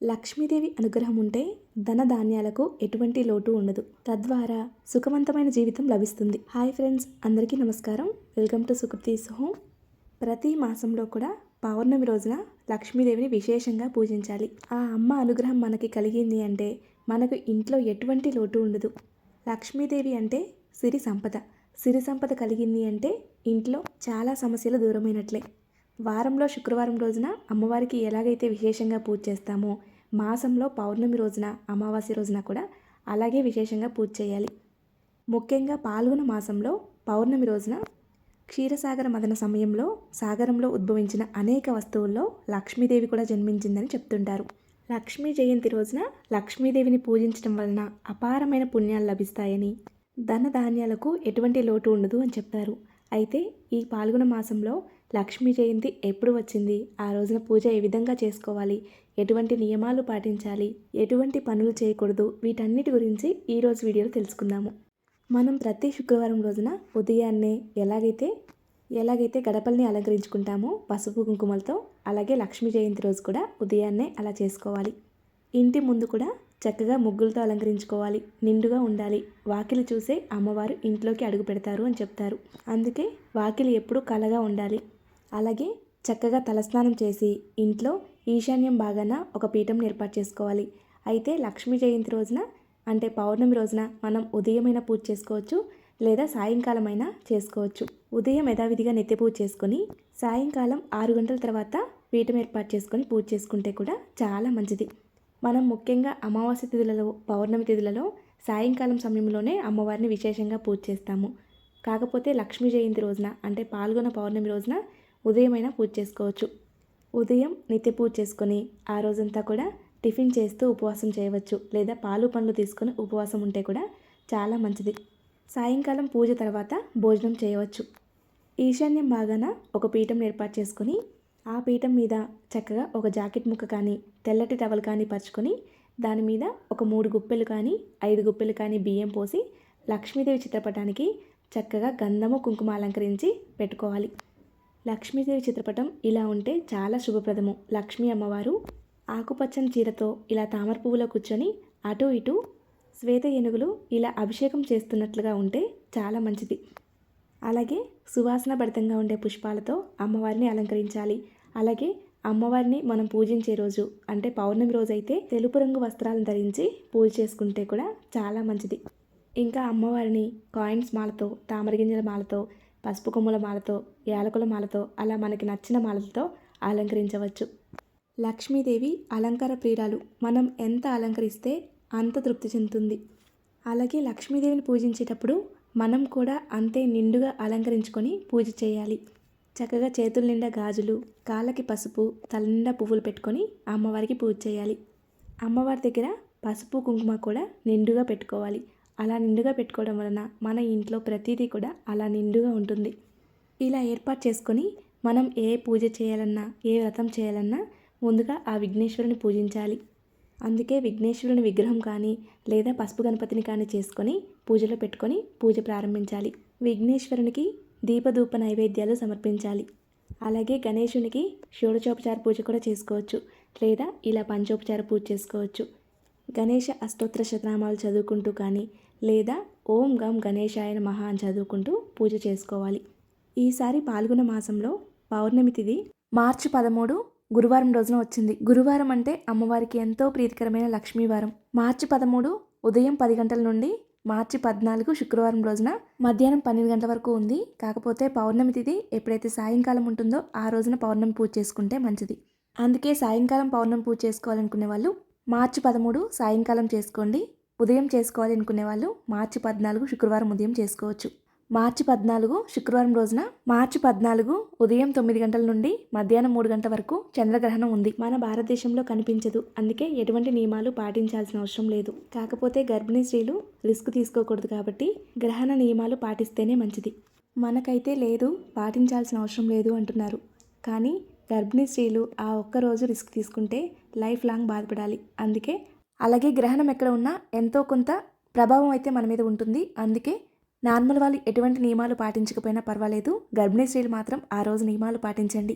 లక్ష్మీదేవి అనుగ్రహం ఉంటే ధనధాన్యాలకు ఎటువంటి లోటు ఉండదు. తద్వారా సుఖవంతమైన జీవితం లభిస్తుంది. హాయ్ ఫ్రెండ్స్, అందరికీ నమస్కారం. Welcome to Sukriti's home. ప్రతి మాసంలో కూడా పౌర్ణమి రోజున లక్ష్మీదేవిని విశేషంగా పూజించాలి. ఆ అమ్మ అనుగ్రహం మనకి కలిగింది అంటే మనకు ఇంట్లో ఎటువంటి లోటు ఉండదు. లక్ష్మీదేవి అంటే సిరి సంపద. సిరి సంపద కలిగింది అంటే ఇంట్లో చాలా సమస్యలు దూరమైనట్లే. వారంలో శుక్రవారం రోజున అమ్మవారికి ఎలాగైతే విశేషంగా పూజ చేస్తామో, మాసంలో పౌర్ణమి రోజున, అమావాస్య రోజున కూడా అలాగే విశేషంగా పూజ చేయాలి. ముఖ్యంగా పాల్గొన మాసంలో పౌర్ణమి రోజున క్షీరసాగర మదన సమయంలో సాగరంలో ఉద్భవించిన అనేక వస్తువుల్లో లక్ష్మీదేవి కూడా జన్మించిందని చెప్తుంటారు. లక్ష్మీ జయంతి రోజున లక్ష్మీదేవిని పూజించడం వలన అపారమైన పుణ్యాలు లభిస్తాయని, ధనధాన్యాలకు ఎటువంటి లోటు ఉండదు అని చెప్తారు. అయితే ఈ పాల్గొన మాసంలో లక్ష్మీ జయంతి ఎప్పుడు వచ్చింది, ఆ రోజున పూజ ఏ విధంగా చేసుకోవాలి, ఎటువంటి నియమాలు పాటించాలి, ఎటువంటి పనులు చేయకూడదు, వీటన్నిటి గురించి ఈరోజు వీడియోలో తెలుసుకుందాము. మనం ప్రతి శుక్రవారం రోజున ఉదయాన్నే ఎలాగైతే గడపల్ని అలంకరించుకుంటామో పసుపు కుంకుమలతో, అలాగే లక్ష్మీ జయంతి రోజు కూడా ఉదయాన్నే అలా చేసుకోవాలి. ఇంటి ముందు కూడా చక్కగా ముగ్గులతో అలంకరించుకోవాలి. నిండుగా ఉండాలి. వాకిలి చూసే అమ్మవారు ఇంట్లోకి అడుగు పెడతారు అని చెప్తారు. అందుకే వాకిలి ఎప్పుడూ కళగా ఉండాలి. అలాగే చక్కగా తలస్నానం చేసి ఇంట్లో ఈశాన్యం భాగాన ఒక పీఠం ఏర్పాటు చేసుకోవాలి. అయితే లక్ష్మీ జయంతి రోజున అంటే పౌర్ణమి రోజున మనం ఉదయమైనా పూజ చేసుకోవచ్చు, లేదా సాయంకాలం అయినా చేసుకోవచ్చు. ఉదయం యథావిధిగా నిత్య పూజ చేసుకొని సాయంకాలం 6 గంటల తర్వాత పీఠం ఏర్పాటు చేసుకొని పూజ చేసుకుంటే కూడా చాలా మంచిది. మనం ముఖ్యంగా అమావాస్య తిథులలో, పౌర్ణమి తిథులలో సాయంకాలం సమయంలోనే అమ్మవారిని విశేషంగా పూజ చేస్తాము. కాకపోతే లక్ష్మీ జయంతి రోజున అంటే పాల్గొన పౌర్ణమి రోజున ఉదయమైనా పూజ చేసుకోవచ్చు. ఉదయం నిత్య పూజ చేసుకొని ఆ రోజంతా కూడా టిఫిన్ చేస్తూ ఉపవాసం చేయవచ్చు, లేదా పాలు పండ్లు తీసుకొని ఉపవాసం ఉంటే కూడా చాలా మంచిది. సాయంకాలం పూజ తర్వాత భోజనం చేయవచ్చు. ఈశాన్యం భాగాన ఒక పీఠం ఏర్పాటు చేసుకొని ఆ పీఠం మీద చక్కగా ఒక జాకెట్ ముక్క కానీ తెల్లటి టవల్ కానీ పరుచుకొని దాని మీద ఒక 3 గుప్పెలు కానీ 5 గుప్పెలు కానీ బియ్యం పోసి లక్ష్మీదేవి చిత్రపటానికి చక్కగా గంధము కుంకుమ అలంకరించి పెట్టుకోవాలి. లక్ష్మీదేవి చిత్రపటం ఇలా ఉంటే చాలా శుభప్రదము. లక్ష్మీ అమ్మవారు ఆకుపచ్చని చీరతో ఇలా తామర పువ్వులో కూర్చొని అటు ఇటు శ్వేత ఏనుగులు ఇలా అభిషేకం చేస్తున్నట్లుగా ఉంటే చాలా మంచిది. అలాగే సువాసన భరితంగా ఉండే పుష్పాలతో అమ్మవారిని అలంకరించాలి. అలాగే అమ్మవారిని మనం పూజించే రోజు అంటే పౌర్ణమి రోజు అయితే తెలుపు రంగు వస్త్రాలను ధరించి పూజ చేసుకుంటే కూడా చాలా మంచిది. ఇంకా అమ్మవారిని కాయిన్స్ మాలతో, తామరగింజల మాలతో, పసుపు కొమ్ముల మాలతో, యాలకుల మాలతో అలా మనకి నచ్చిన మాలలతో అలంకరించవచ్చు. లక్ష్మీదేవి అలంకార ప్రియురాలు. మనం ఎంత అలంకరిస్తే అంత తృప్తి చెందుతుంది. అలాగే లక్ష్మీదేవిని పూజించేటప్పుడు మనం కూడా అంతే నిండుగా అలంకరించుకొని పూజ చేయాలి. చక్కగా చేతుల నిండా గాజులు, కాళ్ళకి పసుపు, తల నిండా పువ్వులు పెట్టుకొని అమ్మవారికి పూజ చేయాలి. అమ్మవారి దగ్గర పసుపు కుంకుమ కూడా నిండుగా పెట్టుకోవాలి. అలా నిండుగా పెట్టుకోవడం వలన మన ఇంట్లో ప్రతిదీ కూడా అలా నిండుగా ఉంటుంది. ఇలా ఏర్పాటు చేసుకొని మనం ఏ పూజ చేయాలన్నా, ఏ వ్రతం చేయాలన్నా ముందుగా ఆ విఘ్నేశ్వరుని పూజించాలి. అందుకే విఘ్నేశ్వరుని విగ్రహం కానీ లేదా పసుపు గణపతిని కానీ చేసుకొని పూజలో పెట్టుకొని పూజ ప్రారంభించాలి. విఘ్నేశ్వరునికి దీపధూప నైవేద్యాలు సమర్పించాలి. అలాగే గణేశునికి షోడశోపచార పూజ కూడా చేసుకోవచ్చు, లేదా ఇలా పంచోపచార పూజ చేసుకోవచ్చు. గణేష అష్టోత్తర శతనామాలు చదువుకుంటూ కానీ లేదా ఓం గం గణేశాయ నమః అని చదువుకుంటూ పూజ చేసుకోవాలి. ఈసారి పాల్గొన మాసంలో పౌర్ణమి తిథి మార్చి 13 గురువారం రోజున వచ్చింది. గురువారం అంటే అమ్మవారికి ఎంతో ప్రీతికరమైన లక్ష్మీవారం. మార్చి 13 ఉదయం 10 గంటల నుండి మార్చి 14 శుక్రవారం రోజున మధ్యాహ్నం 12 గంటల వరకు ఉంది. కాకపోతే పౌర్ణమి తిథి ఎప్పుడైతే సాయంకాలం ఉంటుందో ఆ రోజున పౌర్ణమి పూజ చేసుకుంటే మంచిది. అందుకే సాయంకాలం పౌర్ణమి పూజ చేసుకోవాలనుకునే వాళ్ళు మార్చి 13 సాయంకాలం చేసుకోండి. ఉదయం చేసుకోవాలి అనుకునే వాళ్ళు మార్చి 14 శుక్రవారం ఉదయం చేసుకోవచ్చు. మార్చి 14 శుక్రవారం రోజున మార్చి 14 ఉదయం 9 గంటల నుండి మధ్యాహ్నం 3 గంటల వరకు చంద్రగ్రహణం ఉంది. మన భారతదేశంలో కనిపించదు. అందుకే ఎటువంటి నియమాలు పాటించాల్సిన అవసరం లేదు. కాకపోతే గర్భిణీ స్త్రీలు రిస్క్ తీసుకోకూడదు కాబట్టి గ్రహణ నియమాలు పాటిస్తేనే మంచిది. మనకైతే లేదు, పాటించాల్సిన అవసరం లేదు అంటున్నారు. కానీ గర్భిణీ స్త్రీలు ఆ ఒక్కరోజు రిస్క్ తీసుకుంటే లైఫ్ లాంగ్ బాధపడాలి. అందుకే అలాగే గ్రహణం ఎక్కడ ఉన్నా ఎంతో కొంత ప్రభావం అయితే మన మీద ఉంటుంది. అందుకే నార్మల్ వాళ్ళు ఎటువంటి నియమాలు పాటించకపోయినా పర్వాలేదు, గర్భిణీ స్త్రీలు మాత్రం ఆ రోజు నియమాలు పాటించండి.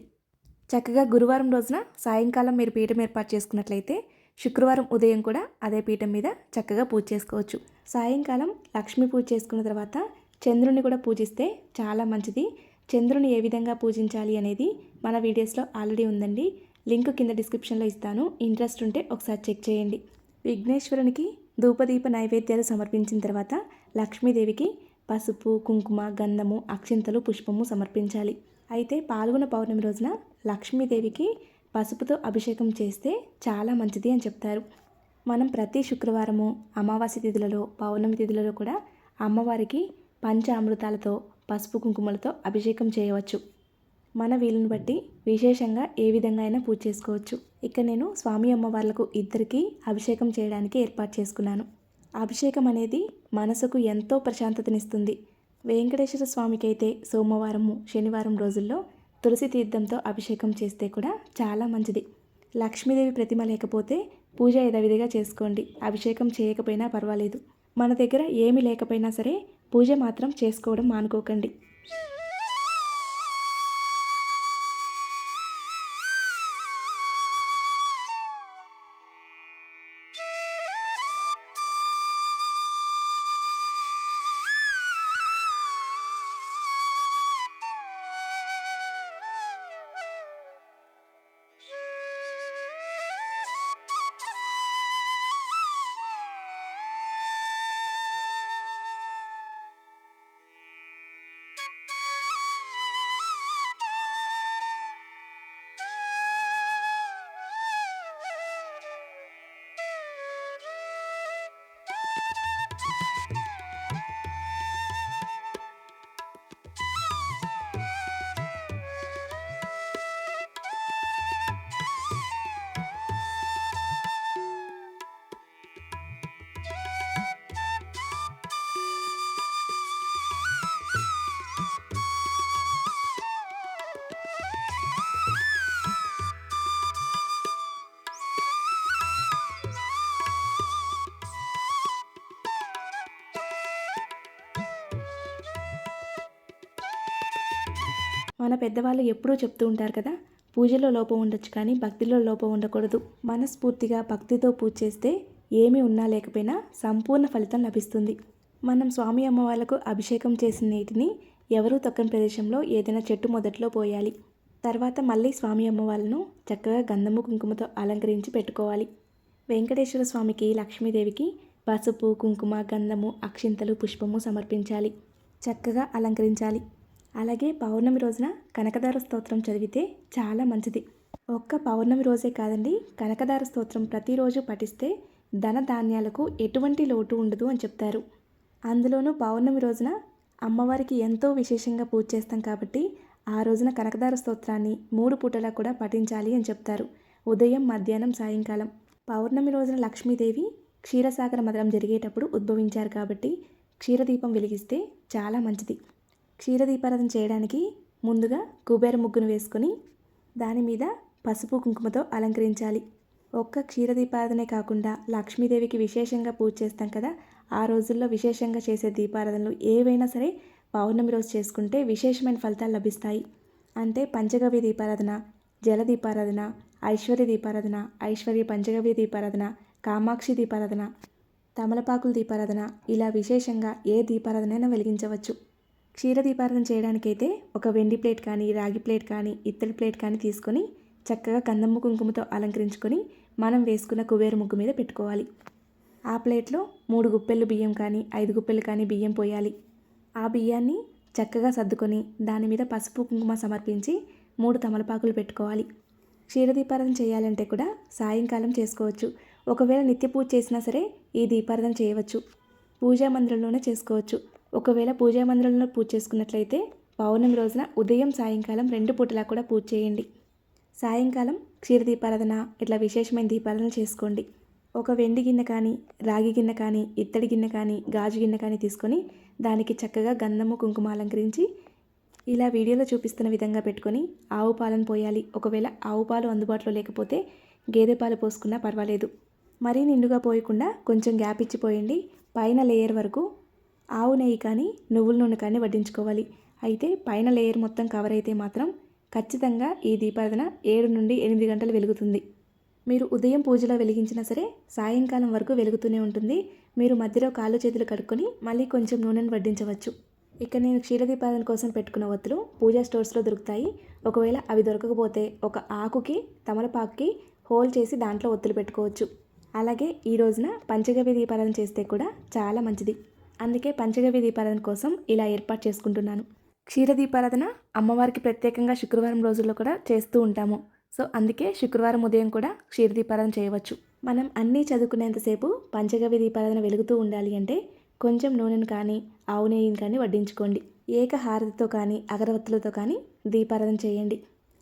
చక్కగా గురువారం రోజున సాయంకాలం మీరు పీఠం ఏర్పాటు చేసుకున్నట్లయితే శుక్రవారం ఉదయం కూడా అదే పీఠం మీద చక్కగా పూజ చేసుకోవచ్చు. సాయంకాలం లక్ష్మీ పూజ చేసుకున్న తర్వాత చంద్రుని కూడా పూజిస్తే చాలా మంచిది. చంద్రుని ఏ విధంగా పూజించాలి అనేది మన వీడియోస్లో ఆల్రెడీ ఉందండి. లింక్ కింద డిస్క్రిప్షన్లో ఇస్తాను. ఇంట్రెస్ట్ ఉంటే ఒకసారి చెక్ చేయండి. విఘ్నేశ్వరునికి ధూపదీప నైవేద్యాలు సమర్పించిన తర్వాత లక్ష్మీదేవికి పసుపు, కుంకుమ, గంధము, అక్షింతలు, పుష్పము సమర్పించాలి. అయితే పాల్గొన పౌర్ణమి రోజున లక్ష్మీదేవికి పసుపుతో అభిషేకం చేస్తే చాలా మంచిది అని చెప్తారు. మనం ప్రతి శుక్రవారము అమావాస్య తిథులలో, పౌర్ణమి తిథులలో కూడా అమ్మవారికి పంచామృతాలతో, పసుపు కుంకుమలతో అభిషేకం చేయవచ్చు. మన వీలుని బట్టి విశేషంగా ఏ విధంగా అయినా పూజ చేసుకోవచ్చు. ఇక్కడ నేను స్వామి అమ్మవార్లకు ఇద్దరికీ అభిషేకం చేయడానికి ఏర్పాటు చేసుకున్నాను. అభిషేకం అనేది మనసుకు ఎంతో ప్రశాంతతనిస్తుంది. వెంకటేశ్వర స్వామికి అయితే సోమవారము, శనివారం రోజుల్లో తులసి తీర్థంతో అభిషేకం చేస్తే కూడా చాలా మంచిది. లక్ష్మీదేవి ప్రతిమ లేకపోతే పూజ యథావిధిగా చేసుకోండి. అభిషేకం చేయకపోయినా పర్వాలేదు. మన దగ్గర ఏమీ లేకపోయినా సరే పూజ మాత్రం చేసుకోవడం మానుకోకండి. మన పెద్దవాళ్ళు ఎప్పుడూ చెప్తూ ఉంటారు కదా, పూజలో లోపం ఉండొచ్చు కానీ భక్తిలో లోపం ఉండకూడదు. మనస్ఫూర్తిగా భక్తితో పూజ చేస్తే ఏమీ ఉన్నా లేకపోయినా సంపూర్ణ ఫలితం లభిస్తుంది. మనం స్వామి అమ్మవార్లకు అభిషేకం చేసిన నీటిని ఎవరూ తొక్కని ప్రదేశంలో ఏదైనా చెట్టు మొదట్లో పోయాలి. తర్వాత మళ్ళీ స్వామి అమ్మవార్లను చక్కగా గంధము, కుంకుమతో అలంకరించి పెట్టుకోవాలి. వెంకటేశ్వర స్వామికి, లక్ష్మీదేవికి పసుపు, కుంకుమ, గంధము, అక్షింతలు, పుష్పము సమర్పించాలి. చక్కగా అలంకరించాలి. అలాగే పౌర్ణమి రోజున కనకదార స్తోత్రం చదివితే చాలా మంచిది. ఒక్క పౌర్ణమి రోజే కాదండి, కనకదార స్తోత్రం ప్రతిరోజు పఠిస్తే ధన ధాన్యాలకు ఎటువంటి లోటు ఉండదు అని చెప్తారు. అందులోనూ పౌర్ణమి రోజున అమ్మవారికి ఎంతో విశేషంగా పూజ చేస్తాం కాబట్టి ఆ రోజున కనకదార స్తోత్రాన్ని 3 పూటలా కూడా పఠించాలి అని చెప్తారు. ఉదయం, మధ్యాహ్నం, సాయంకాలం. పౌర్ణమి రోజున లక్ష్మీదేవి క్షీరసాగర మథనం జరిగేటప్పుడు ఉద్భవించారు కాబట్టి క్షీరదీపం వెలిగిస్తే చాలా మంచిది. క్షీరదీపారాధన చేయడానికి ముందుగా కుబేర ముగ్గును వేసుకొని దాని మీద పసుపు, కుంకుమతో అలంకరించాలి. ఒక్క క్షీరదీపారాధనే కాకుండా లక్ష్మీదేవికి విశేషంగా పూజ చేస్తాం కదా, ఆ రోజుల్లో విశేషంగా చేసే దీపారాధనలు ఏవైనా సరే పౌర్ణమి రోజు చేసుకుంటే విశేషమైన ఫలితాలు లభిస్తాయి. అంటే పంచగవ్య దీపారాధన, జల దీపారాధన, ఐశ్వర్య దీపారాధన, ఐశ్వర్య పంచగవ్య దీపారాధన, కామాక్షి దీపారాధన, తమలపాకుల దీపారాధన, ఇలా విశేషంగా ఏ దీపారాధనైనా వెలిగించవచ్చు. క్షీర దీపారాధన చేయడానికైతే ఒక వెండి ప్లేట్ కానీ, రాగి ప్లేట్ కానీ, ఇత్తడి ప్లేట్ కానీ తీసుకొని చక్కగా గంధము, కుంకుమతో అలంకరించుకొని మనం వేసుకున్న కుబేర ముగ్గు మీద పెట్టుకోవాలి. ఆ ప్లేట్లో 3 గుప్పెళ్ళు బియ్యం కానీ, 5 గుప్పెళ్ళు కానీ బియ్యం పోయాలి. ఆ బియ్యాన్ని చక్కగా సర్దుకొని దాని మీద పసుపు, కుంకుమ సమర్పించి 3 తమలపాకులు పెట్టుకోవాలి. క్షీర దీపారాధన చేయాలంటే కూడా సాయంకాలం చేసుకోవచ్చు. ఒకవేళ నిత్య పూజ చేసినా సరే ఈ దీపారాధన చేయవచ్చు. పూజా మందిరంలోనే చేసుకోవచ్చు. ఒకవేళ పూజా మందిరంలో పూజ చేసుకున్నట్లయితే పౌర్ణమి రోజున ఉదయం, సాయంకాలం 2 పూటలా కూడా పూజ చేయండి. సాయంకాలం క్షీర దీపారాధన, ఇట్లా విశేషమైన దీపారాధన చేసుకోండి. ఒక వెండి గిన్నె కానీ, రాగి గిన్నె కానీ, ఇత్తడి గిన్నె కానీ, గాజు గిన్నె కానీ తీసుకొని దానికి చక్కగా గంధము, కుంకుమ అలంకరించి ఇలా వీడియోలో చూపిస్తున్న విధంగా పెట్టుకొని ఆవు పాలను పోయాలి. ఒకవేళ ఆవు పాలు అందుబాటులో లేకపోతే గేదె పాలు పోసుకున్నా పర్వాలేదు. మరీ నిండుగా పోయకుండా కొంచెం గ్యాప్ ఇచ్చి పోయండి. పైన లేయర్ వరకు ఆవు నెయ్యి కానీ, నువ్వుల నూనె కానీ వడ్డించుకోవాలి. అయితే పైన లేయర్ మొత్తం కవర్ అయితే మాత్రం ఖచ్చితంగా ఈ దీపారాధన 7 నుండి 8 గంటలు వెలుగుతుంది. మీరు ఉదయం పూజలో వెలిగించినా సరే సాయంకాలం వరకు వెలుగుతూనే ఉంటుంది. మీరు మధ్యలో కాళ్ళు చేతులు కడుక్కొని మళ్ళీ కొంచెం నూనెను వడ్డించవచ్చు. ఇక్కడ నేను క్షీరదీపారాధన కోసం పెట్టుకున్న ఒత్తులు పూజా స్టోర్స్లో దొరుకుతాయి. ఒకవేళ అవి దొరకకపోతే ఒక ఆకుకి తమలపాకుకి హోల్ చేసి దాంట్లో ఒత్తులు పెట్టుకోవచ్చు. అలాగే ఈ రోజున పంచగవ్య దీపారాధన చేస్తే కూడా చాలా మంచిది. అందుకే పంచగవ్య దీపారాధన కోసం ఇలా ఏర్పాటు చేసుకుంటున్నాను. క్షీర దీపారాధన అమ్మవారికి ప్రత్యేకంగా శుక్రవారం రోజుల్లో కూడా చేస్తూ ఉంటాము. సో అందుకే శుక్రవారం ఉదయం కూడా క్షీర దీపారాధన చేయవచ్చు. మనం అన్నీ చదువుకునేంతసేపు పంచగవ్య దీపారాధన వెలుగుతూ ఉండాలి అంటే కొంచెం నూనెను కానీ ఆవు నెయ్యిని కానీ వడ్డించుకోండి. ఏక హారతితో కానీ అగరవత్తులతో కానీ దీపారాధన చేయండి.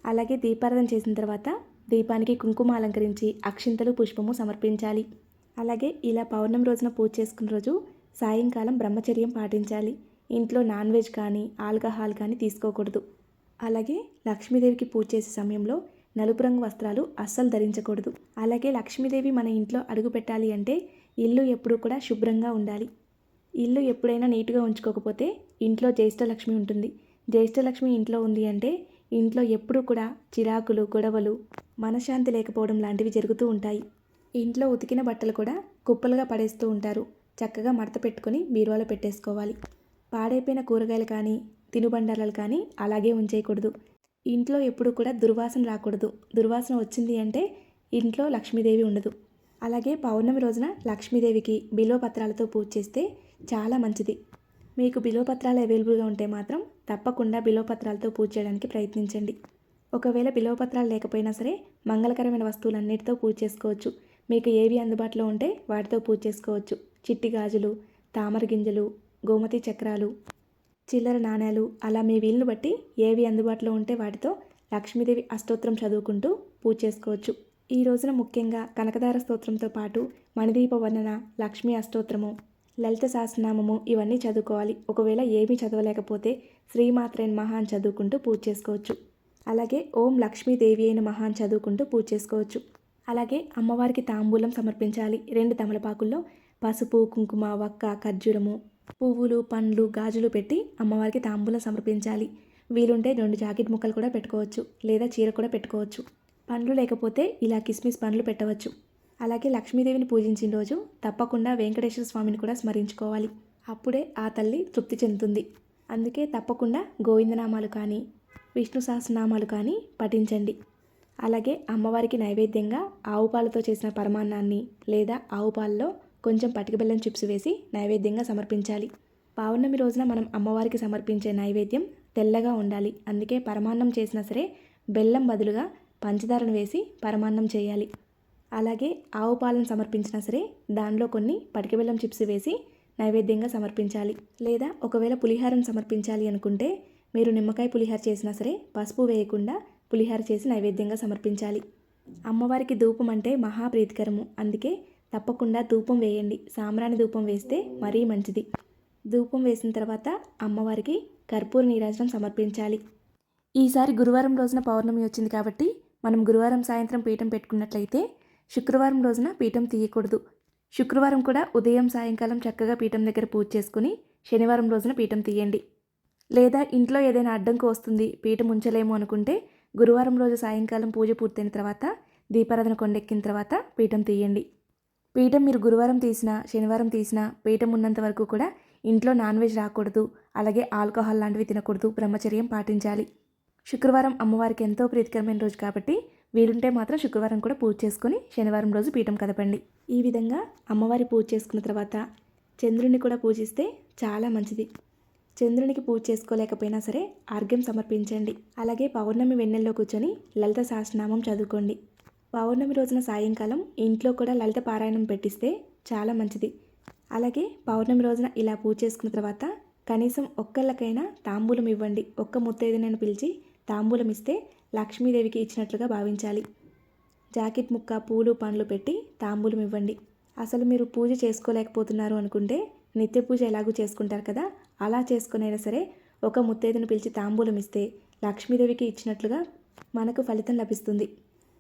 అలాగే దీపారాధన చేసిన తర్వాత దీపానికి కుంకుమ అలంకరించి అక్షింతలు పుష్పము సమర్పించాలి. అలాగే ఇలా పౌర్ణమి రోజున పూజ చేసుకున్న రోజు సాయంకాలం బ్రహ్మచర్యం పాటించాలి. ఇంట్లో నాన్ వెజ్ కానీ ఆల్కహాల్ కానీ తీసుకోకూడదు. అలాగే లక్ష్మీదేవికి పూజ చేసే సమయంలో నలుపు రంగు వస్త్రాలు అస్సలు ధరించకూడదు. అలాగే లక్ష్మీదేవి మన ఇంట్లో అడుగు పెట్టాలి అంటే ఇల్లు ఎప్పుడూ కూడా శుభ్రంగా ఉండాలి. ఇల్లు ఎప్పుడైనా నీట్గా ఉంచుకోకపోతే ఇంట్లో జ్యేష్ఠలక్ష్మి ఉంటుంది. జ్యేష్ఠలక్ష్మి ఇంట్లో ఉంది అంటే ఇంట్లో ఎప్పుడూ కూడా చిరాకులు, గొడవలు, మనశ్శాంతి లేకపోవడం లాంటివి జరుగుతూ ఉంటాయి. ఇంట్లో ఉతికిన బట్టలు కూడా కుప్పలుగా పడేస్తూ ఉంటారు. చక్కగా మడత పెట్టుకొని బీరువాలో పెట్టేసుకోవాలి. పాడైపోయిన కూరగాయలు కానీ తినుబండారాలు కానీ అలాగే ఉంచేయకూడదు. ఇంట్లో ఎప్పుడు కూడా దుర్వాసన రాకూడదు. దుర్వాసన వచ్చింది అంటే ఇంట్లో లక్ష్మీదేవి ఉండదు. అలాగే పౌర్ణమి రోజున లక్ష్మీదేవికి బిల్వపత్రాలతో పూజ చేస్తే చాలా మంచిది. మీకు బిల్వపత్రాలు అవైలబుల్గా ఉంటే మాత్రం తప్పకుండా బిల్వపత్రాలతో పూజ చేయడానికి ప్రయత్నించండి. ఒకవేళ బిల్వపత్రాలు లేకపోయినా సరే మంగళకరమైన వస్తువులన్నిటితో పూజ చేసుకోవచ్చు. మీకు ఏవి అందుబాటులో ఉంటే వాటితో పూజ చేసుకోవచ్చు. చిట్టి గాజులు, తామర గింజలు, గోమతి చక్రాలు, చిల్లర నాణేలు, అలా మీ వీలును బట్టి ఏవి అందుబాటులో ఉంటే వాటితో లక్ష్మీదేవి అష్టోత్తరం చదువుకుంటూ పూజ చేసుకోవచ్చు. ఈ రోజున ముఖ్యంగా కనకదార స్తోత్రంతో పాటు మణిదీప వర్ణన, లక్ష్మీ అష్టోత్తరము, లలిత సహస్రనామము ఇవన్నీ చదువుకోవాలి. ఒకవేళ ఏమీ చదవలేకపోతే శ్రీమాత్రే నమః అని చదువుకుంటూ పూజ చేసుకోవచ్చు. అలాగే ఓం లక్ష్మీదేవి అయిన మహా అని చదువుకుంటూ పూజ చేసుకోవచ్చు. అలాగే అమ్మవారికి తాంబూలం సమర్పించాలి. 2 తమలపాకుల్లో పసుపు, కుంకుమ, వక్క, ఖర్జూరము, పువ్వులు, పండ్లు, గాజులు పెట్టి అమ్మవారికి తాంబూలం సమర్పించాలి. వీలుంటే 2 జాకెట్ ముక్కలు కూడా పెట్టుకోవచ్చు, లేదా చీర కూడా పెట్టుకోవచ్చు. పండ్లు లేకపోతే ఇలా కిస్మిస్ పండ్లు పెట్టవచ్చు. అలాగే లక్ష్మీదేవిని పూజించిన రోజు తప్పకుండా వెంకటేశ్వర స్వామిని కూడా స్మరించుకోవాలి. అప్పుడే ఆ తల్లి తృప్తి చెందుతుంది. అందుకే తప్పకుండా గోవిందనామాలు కానీ విష్ణు సహస్రనామాలు కానీ పఠించండి. అలాగే అమ్మవారికి నైవేద్యంగా ఆవు పాలతో చేసిన పరమాన్నాన్ని లేదా ఆవు పాలలో కొంచెం పటిక బెల్లం చిప్స్ వేసి నైవేద్యంగా సమర్పించాలి. పౌర్ణమి రోజున మనం అమ్మవారికి సమర్పించే నైవేద్యం తెల్లగా ఉండాలి. అందుకే పరమాన్నం చేసినా సరే బెల్లం బదులుగా పంచదారను వేసి పరమాన్నం చేయాలి. అలాగే ఆవు పాలను సమర్పించినా సరే దానిలో కొన్ని పటిక బెల్లం చిప్స్ వేసి నైవేద్యంగా సమర్పించాలి. లేదా ఒకవేళ పులిహారను సమర్పించాలి అనుకుంటే మీరు నిమ్మకాయ పులిహార చేసినా సరే పసుపు వేయకుండా పులిహార చేసి నైవేద్యంగా సమర్పించాలి. అమ్మవారికి ధూపం అంటే మహాప్రీతికరము. అందుకే తప్పకుండా ధూపం వేయండి. సాంబ్రాణి ధూపం వేస్తే మరీ మంచిది. ధూపం వేసిన తర్వాత అమ్మవారికి కర్పూర నీరాజనం సమర్పించాలి. ఈసారి గురువారం రోజున పౌర్ణమి వచ్చింది కాబట్టి మనం గురువారం సాయంత్రం పీఠం పెట్టుకున్నట్లయితే శుక్రవారం రోజున పీఠం తీయకూడదు. శుక్రవారం కూడా ఉదయం సాయంకాలం చక్కగా పీఠం దగ్గర పూజ చేసుకుని శనివారం రోజున పీఠం తీయండి. లేదా ఇంట్లో ఏదైనా అడ్డంకు వస్తుంది, పీఠం ఉంచలేము అనుకుంటే గురువారం రోజు సాయంకాలం పూజ పూర్తయిన తర్వాత దీపారాధన కొండెక్కిన తర్వాత పీఠం తీయండి. పీఠం మీరు గురువారం తీసినా శనివారం తీసినా పీఠం ఉన్నంత వరకు కూడా ఇంట్లో నాన్ వెజ్ రాకూడదు. అలాగే ఆల్కహాల్ లాంటివి తినకూడదు. బ్రహ్మచర్యం పాటించాలి. శుక్రవారం అమ్మవారికి ఎంతో ప్రీతికరమైన రోజు కాబట్టి వీలుంటే మాత్రం శుక్రవారం కూడా పూజ చేసుకొని శనివారం రోజు పీఠం కదపండి. ఈ విధంగా అమ్మవారి పూజ చేసుకున్న తర్వాత చంద్రుని కూడా పూజిస్తే చాలా మంచిది. చంద్రునికి పూజ చేసుకోలేకపోయినా సరే అర్ఘ్యం సమర్పించండి. అలాగే పౌర్ణమి వెన్నెల్లో కూర్చొని లలిత సహస్రనామం చదువుకోండి. పౌర్ణమి రోజున సాయంకాలం ఇంట్లో కూడా లలిత పారాయణం పెట్టిస్తే చాలా మంచిది. అలాగే పౌర్ణమి రోజున ఇలా పూజ చేసుకున్న తర్వాత కనీసం ఒక్కళ్ళకైనా తాంబూలం ఇవ్వండి. ఒక్క ముత్తైదునైనా పిలిచి తాంబూలం ఇస్తే లక్ష్మీదేవికి ఇచ్చినట్లుగా భావించాలి. జాకెట్ ముక్క, పూలు, పండ్లు పెట్టి తాంబూలం ఇవ్వండి. అసలు మీరు పూజ చేసుకోలేకపోతున్నారు అనుకుంటే నిత్య పూజ ఎలాగూ చేసుకుంటారు కదా, అలా చేసుకునైనా సరే ఒక ముత్తైదును పిలిచి తాంబూలం ఇస్తే లక్ష్మీదేవికి ఇచ్చినట్లుగా మనకు ఫలితం లభిస్తుంది.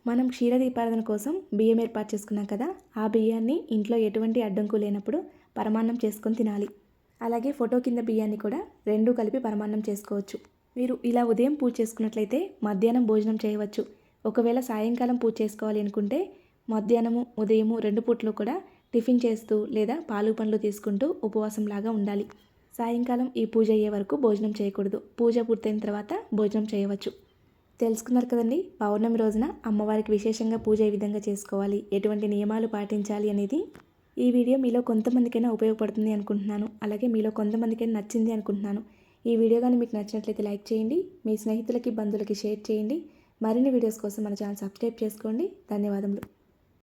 మనం క్షీర దీపారాధన కోసం బియ్యం ఏర్పాటు చేసుకున్నాం కదా, ఆ బియ్యాన్ని ఇంట్లో ఎటువంటి అడ్డంకు లేనప్పుడు పరమాన్నం చేసుకొని తినాలి. అలాగే ఫోటో కింద బియ్యాన్ని కూడా 2 కలిపి పరమాన్నం చేసుకోవచ్చు. మీరు ఇలా ఉదయం పూజ చేసుకున్నట్లయితే మధ్యాహ్నం భోజనం చేయవచ్చు. ఒకవేళ సాయంకాలం పూజ చేసుకోవాలి అనుకుంటే మధ్యాహ్నము ఉదయము 2 పూటలు కూడా టిఫిన్ చేస్తూ లేదా పాలు పండ్లు తీసుకుంటూ ఉపవాసంలాగా ఉండాలి. సాయంకాలం ఈ పూజ అయ్యే వరకు భోజనం చేయకూడదు. పూజ పూర్తయిన తర్వాత భోజనం చేయవచ్చు. తెలుసుకున్నారు కదండి, పౌర్ణమి రోజున అమ్మవారికి విశేషంగా పూజ ఏ విధంగా చేసుకోవాలి, ఎటువంటి నియమాలు పాటించాలి అనేది. ఈ వీడియో మీలో కొంతమందికైనా ఉపయోగపడుతుంది అనుకుంటున్నాను. అలాగే మీలో కొంతమందికైనా నచ్చింది అనుకుంటున్నాను. ఈ వీడియో కానీ మీకు నచ్చినట్లయితే లైక్ చేయండి, మీ స్నేహితులకి బంధువులకి షేర్ చేయండి. మరిన్ని వీడియోస్ కోసం మన ఛానల్ సబ్స్క్రైబ్ చేసుకోండి. ధన్యవాదములు.